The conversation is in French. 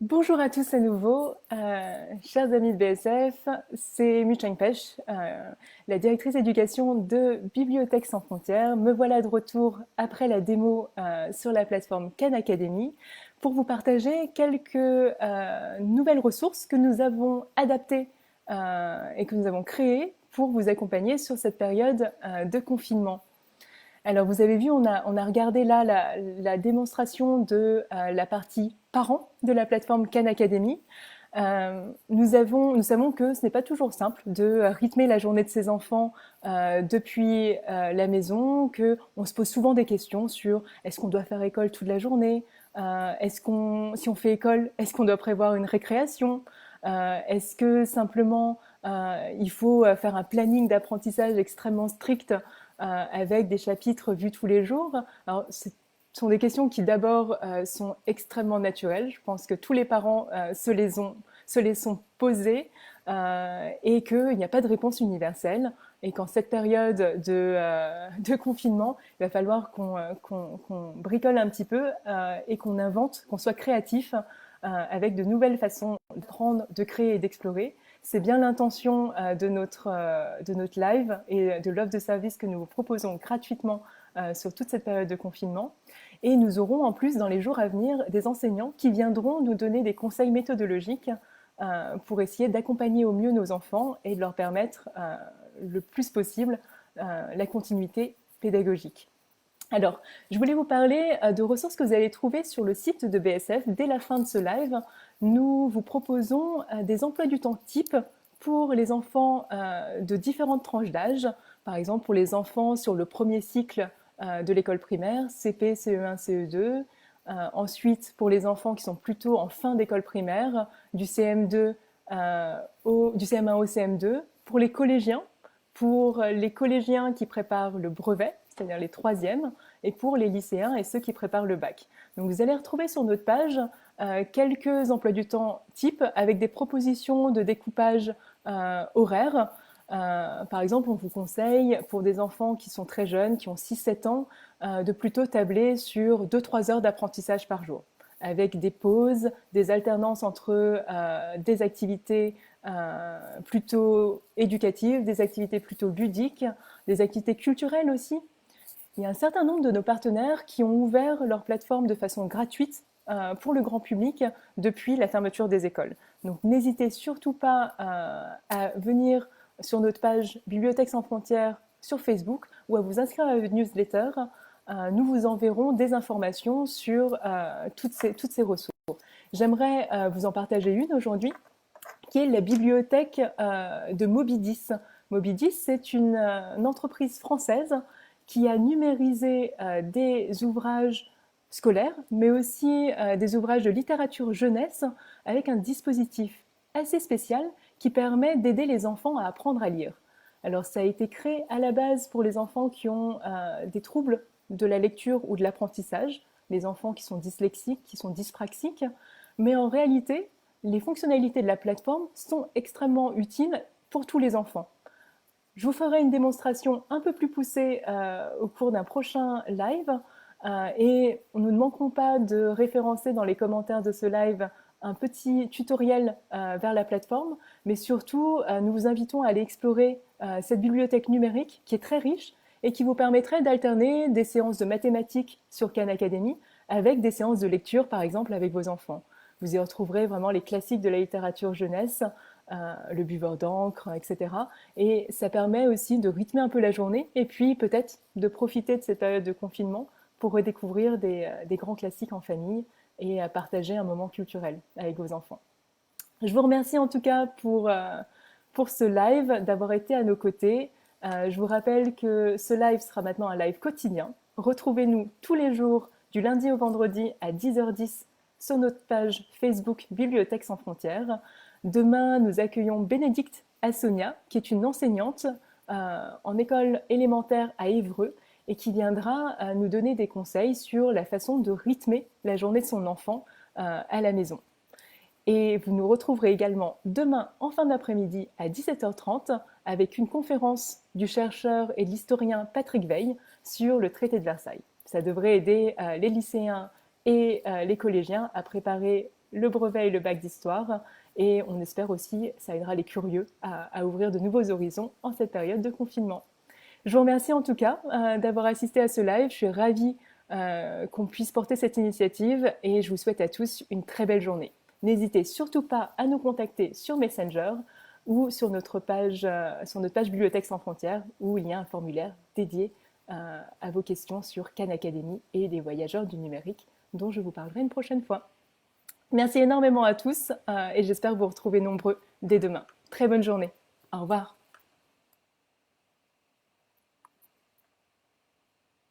Bonjour à tous à nouveau, chers amis de BSF, c'est Mu-Cheng Pech, la directrice éducation de Bibliothèques sans frontières. Me voilà de retour après la démo sur la plateforme Khan Academy pour vous partager quelques nouvelles ressources que nous avons adaptées et que nous avons créées pour vous accompagner sur cette période de confinement. Alors, vous avez vu, on a regardé là la démonstration de la partie parents de la plateforme Khan Academy. Nous savons que ce n'est pas toujours simple de rythmer la journée de ses enfants depuis la maison, qu'on se pose souvent des questions sur est-ce qu'on doit faire école toute la journée, si on fait école, est-ce qu'on doit prévoir une récréation, est-ce que simplement il faut faire un planning d'apprentissage extrêmement strict avec des chapitres vus tous les jours. Alors, ce sont des questions qui d'abord sont extrêmement naturelles. Je pense que tous les parents se les sont posées et qu'il n'y a pas de réponse universelle. Et qu'en cette période de confinement, il va falloir qu'on bricole un petit peu et qu'on invente, qu'on soit créatif avec de nouvelles façons d'apprendre, de créer et d'explorer. C'est bien l'intention de notre live et de l'offre de service que nous vous proposons gratuitement sur toute cette période de confinement. Et nous aurons en plus dans les jours à venir des enseignants qui viendront nous donner des conseils méthodologiques pour essayer d'accompagner au mieux nos enfants et de leur permettre le plus possible la continuité pédagogique. Alors, je voulais vous parler de ressources que vous allez trouver sur le site de BSF. Dès la fin de ce live, nous vous proposons des emplois du temps type pour les enfants de différentes tranches d'âge. Par exemple, pour les enfants sur le premier cycle de l'école primaire, CP, CE1, CE2. Ensuite, pour les enfants qui sont plutôt en fin d'école primaire, du CM2 du CM1 au CM2. Pour les collégiens qui préparent le brevet, c'est-à-dire les troisièmes, et pour les lycéens et ceux qui préparent le bac. Donc vous allez retrouver sur notre page quelques emplois du temps type avec des propositions de découpage horaire. Par exemple, on vous conseille pour des enfants qui sont très jeunes, qui ont 6-7 ans, de plutôt tabler sur 2-3 heures d'apprentissage par jour, avec des pauses, des alternances entre des activités plutôt éducatives, des activités plutôt ludiques, des activités culturelles aussi. Il y a un certain nombre de nos partenaires qui ont ouvert leur plateforme de façon gratuite pour le grand public depuis la fermeture des écoles. Donc n'hésitez surtout pas à venir sur notre page Bibliothèques sans frontières sur Facebook ou à vous inscrire à notre newsletter. Nous vous enverrons des informations sur toutes ces ressources. J'aimerais vous en partager une aujourd'hui, qui est la bibliothèque de Moby10. Moby10, c'est une entreprise française qui a numérisé des ouvrages scolaires, mais aussi des ouvrages de littérature jeunesse avec un dispositif assez spécial qui permet d'aider les enfants à apprendre à lire. Alors ça a été créé à la base pour les enfants qui ont des troubles de la lecture ou de l'apprentissage, les enfants qui sont dyslexiques, qui sont dyspraxiques, mais en réalité, les fonctionnalités de la plateforme sont extrêmement utiles pour tous les enfants. Je vous ferai une démonstration un peu plus poussée au cours d'un prochain live et nous ne manquerons pas de référencer dans les commentaires de ce live un petit tutoriel vers la plateforme, mais surtout nous vous invitons à aller explorer cette bibliothèque numérique qui est très riche et qui vous permettrait d'alterner des séances de mathématiques sur Khan Academy avec des séances de lecture par exemple avec vos enfants. Vous y retrouverez vraiment les classiques de la littérature jeunesse, le buveur d'encre, etc. Et ça permet aussi de rythmer un peu la journée et puis peut-être de profiter de cette période de confinement pour redécouvrir des grands classiques en famille et à partager un moment culturel avec vos enfants. Je vous remercie en tout cas pour ce live, d'avoir été à nos côtés. Je vous rappelle que ce live sera maintenant un live quotidien. Retrouvez-nous tous les jours du lundi au vendredi à 10h10 sur notre page Facebook Bibliothèques sans frontières. Demain, nous accueillons Bénédicte Assonia, qui est une enseignante en école élémentaire à Évreux et qui viendra nous donner des conseils sur la façon de rythmer la journée de son enfant à la maison. Et vous nous retrouverez également demain en fin d'après-midi à 17h30 avec une conférence du chercheur et de l'historien Patrick Veil sur le traité de Versailles. Ça devrait aider les lycéens et les collégiens à préparer le brevet et le bac d'histoire. Et on espère aussi, ça aidera les curieux à ouvrir de nouveaux horizons en cette période de confinement. Je vous remercie en tout cas d'avoir assisté à ce live. Je suis ravie qu'on puisse porter cette initiative et je vous souhaite à tous une très belle journée. N'hésitez surtout pas à nous contacter sur Messenger ou sur notre page Bibliothèque sans frontières où il y a un formulaire dédié à vos questions sur Khan Academy et les voyageurs du numérique dont je vous parlerai une prochaine fois. Merci énormément à tous et j'espère vous retrouver nombreux dès demain. Très bonne journée. Au revoir.